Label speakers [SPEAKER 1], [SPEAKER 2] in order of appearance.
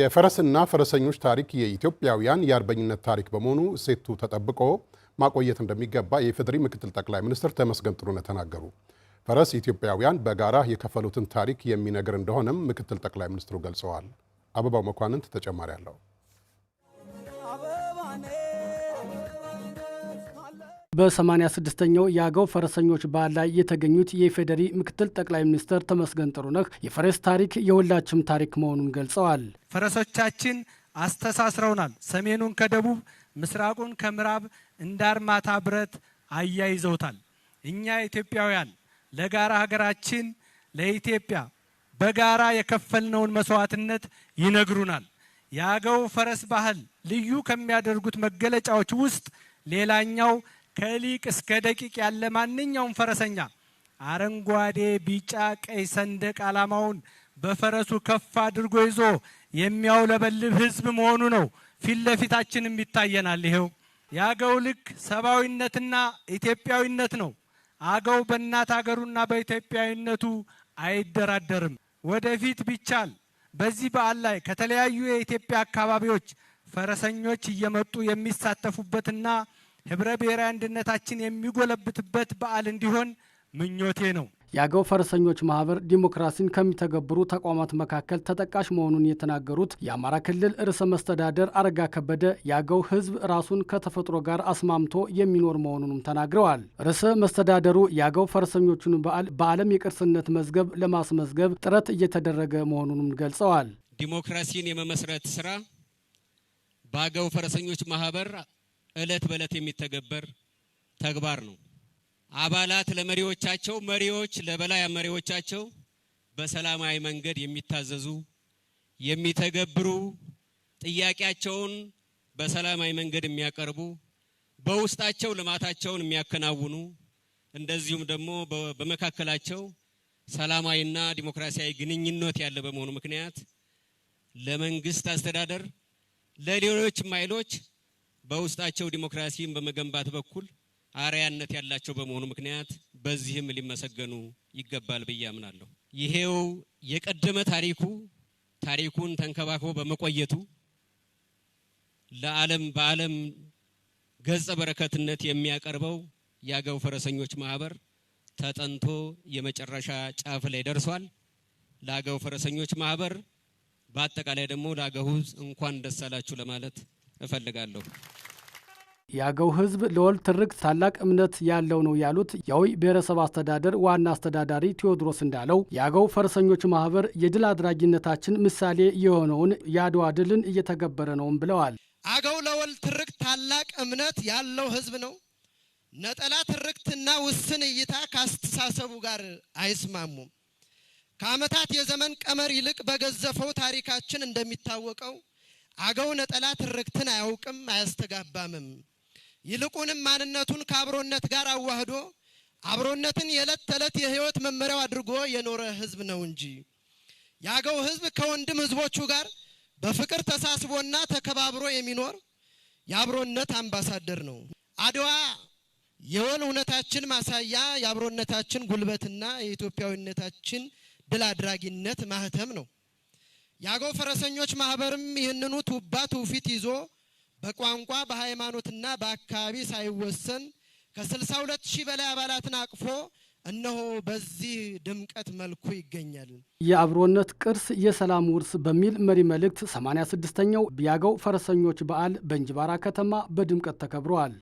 [SPEAKER 1] የፈረስና ፈረሰኞች ታሪክ የኢትዮጵያውያን የአርበኝነት ታሪክ በመሆኑ እሴቱ ተጠብቆ ማቆየት እንደሚገባ የኢፌዴሪ ምክትል ጠቅላይ ሚኒስትር ተመስገን ጥሩነህ ተናገሩ። ፈረስ ኢትዮጵያውያን በጋራ የከፈሉትን ታሪክ የሚነግር እንደሆነም ምክትል ጠቅላይ ሚኒስትሩ ገልጸዋል። አበባው መኳንንት ተጨማሪ አለው።
[SPEAKER 2] በ86ኛው የአገው ፈረሰኞች በዓል ላይ የተገኙት የኢፌዴሪ ምክትል ጠቅላይ ሚኒስትር ተመስገን ጥሩነህ የፈረስ ታሪክ የሁላችንም ታሪክ መሆኑን ገልጸዋል።
[SPEAKER 3] ፈረሶቻችን አስተሳስረውናል። ሰሜኑን ከደቡብ ምስራቁን ከምዕራብ እንደ አርማታ ብረት አያይዘውታል። እኛ ኢትዮጵያውያን ለጋራ ሀገራችን ለኢትዮጵያ በጋራ የከፈልነውን መስዋዕትነት ይነግሩናል። የአገው ፈረስ ባህል ልዩ ከሚያደርጉት መገለጫዎች ውስጥ ሌላኛው ከሊቅ እስከ ደቂቅ ያለ ማንኛውም ፈረሰኛ አረንጓዴ፣ ቢጫ፣ ቀይ ሰንደቅ ዓላማውን በፈረሱ ከፍ አድርጎ ይዞ የሚያውለበልብ ሕዝብ መሆኑ ነው። ፊት ለፊታችንም ይታየናል። ይሄው የአገው ልክ ሰብአዊነትና ኢትዮጵያዊነት ነው። አገው በእናት ሀገሩና በኢትዮጵያዊነቱ አይደራደርም። ወደፊት ቢቻል በዚህ በዓል ላይ ከተለያዩ የኢትዮጵያ አካባቢዎች ፈረሰኞች እየመጡ የሚሳተፉበትና ህብረ ብሔራዊ አንድነታችን የሚጎለብትበት በዓል እንዲሆን ምኞቴ ነው።
[SPEAKER 2] የአገው ፈረሰኞች ማህበር ዲሞክራሲን ከሚተገብሩ ተቋማት መካከል ተጠቃሽ መሆኑን የተናገሩት የአማራ ክልል ርዕሰ መስተዳደር አረጋ ከበደ የአገው ህዝብ ራሱን ከተፈጥሮ ጋር አስማምቶ የሚኖር መሆኑንም ተናግረዋል። ርዕሰ መስተዳደሩ የአገው ፈረሰኞቹን በዓል በዓለም የቅርስነት መዝገብ ለማስመዝገብ ጥረት እየተደረገ መሆኑንም ገልጸዋል።
[SPEAKER 4] ዲሞክራሲን የመመስረት ስራ በአገው ፈረሰኞች ማህበር እለት በእለት የሚተገበር ተግባር ነው። አባላት ለመሪዎቻቸው፣ መሪዎች ለበላይ መሪዎቻቸው በሰላማዊ መንገድ የሚታዘዙ የሚተገብሩ፣ ጥያቄያቸውን በሰላማዊ መንገድ የሚያቀርቡ፣ በውስጣቸው ልማታቸውን የሚያከናውኑ፣ እንደዚሁም ደግሞ በመካከላቸው ሰላማዊና ዲሞክራሲያዊ ግንኙነት ያለ በመሆኑ ምክንያት ለመንግስት አስተዳደር ለሌሎች ኃይሎች በውስጣቸው ዲሞክራሲን በመገንባት በኩል አርአያነት ያላቸው በመሆኑ ምክንያት በዚህም ሊመሰገኑ ይገባል ብዬ አምናለሁ። ይሄው የቀደመ ታሪኩን ተንከባክቦ በመቆየቱ በዓለም ገጸ በረከትነት የሚያቀርበው የአገው ፈረሰኞች ማህበር ተጠንቶ የመጨረሻ ጫፍ ላይ ደርሷል። ለአገው ፈረሰኞች ማህበር በአጠቃላይ ደግሞ ለአገው ሕዝብ እንኳን ደስ አላችሁ ለማለት እፈልጋለሁ።
[SPEAKER 2] የአገው ህዝብ ለወል ትርክ ታላቅ እምነት ያለው ነው ያሉት የአዊ ብሔረሰብ አስተዳደር ዋና አስተዳዳሪ ቴዎድሮስ እንዳለው የአገው ፈረሰኞች ማህበር የድል አድራጊነታችን ምሳሌ የሆነውን የአድዋ ድልን እየተገበረ ነውም ብለዋል።
[SPEAKER 5] አገው ለወል ትርክ ታላቅ እምነት ያለው ህዝብ ነው። ነጠላ ትርክትና ውስን እይታ ካስተሳሰቡ ጋር አይስማሙም። ከዓመታት የዘመን ቀመር ይልቅ በገዘፈው ታሪካችን እንደሚታወቀው አገው ነጠላ ትርክትን አያውቅም፣ አያስተጋባምም። ይልቁንም ማንነቱን ከአብሮነት ጋር አዋህዶ አብሮነትን የዕለት ተዕለት የህይወት መመሪያው አድርጎ የኖረ ህዝብ ነው እንጂ የአገው ህዝብ ከወንድም ህዝቦቹ ጋር በፍቅር ተሳስቦና ተከባብሮ የሚኖር የአብሮነት አምባሳደር ነው። አድዋ የወል እውነታችን ማሳያ፣ የአብሮነታችን ጉልበትና የኢትዮጵያዊነታችን ድል አድራጊነት ማህተም ነው። የአገው ፈረሰኞች ማህበርም ይህንኑ ቱባ ትውፊት ይዞ በቋንቋ በሃይማኖትና በአካባቢ ሳይወሰን ከ62,000 በላይ አባላትን አቅፎ እነሆ በዚህ ድምቀት መልኩ ይገኛል።
[SPEAKER 2] የአብሮነት ቅርስ የሰላም ውርስ በሚል መሪ መልእክት 86ኛው የአገው ፈረሰኞች በዓል በእንጅባራ ከተማ በድምቀት ተከብሯል።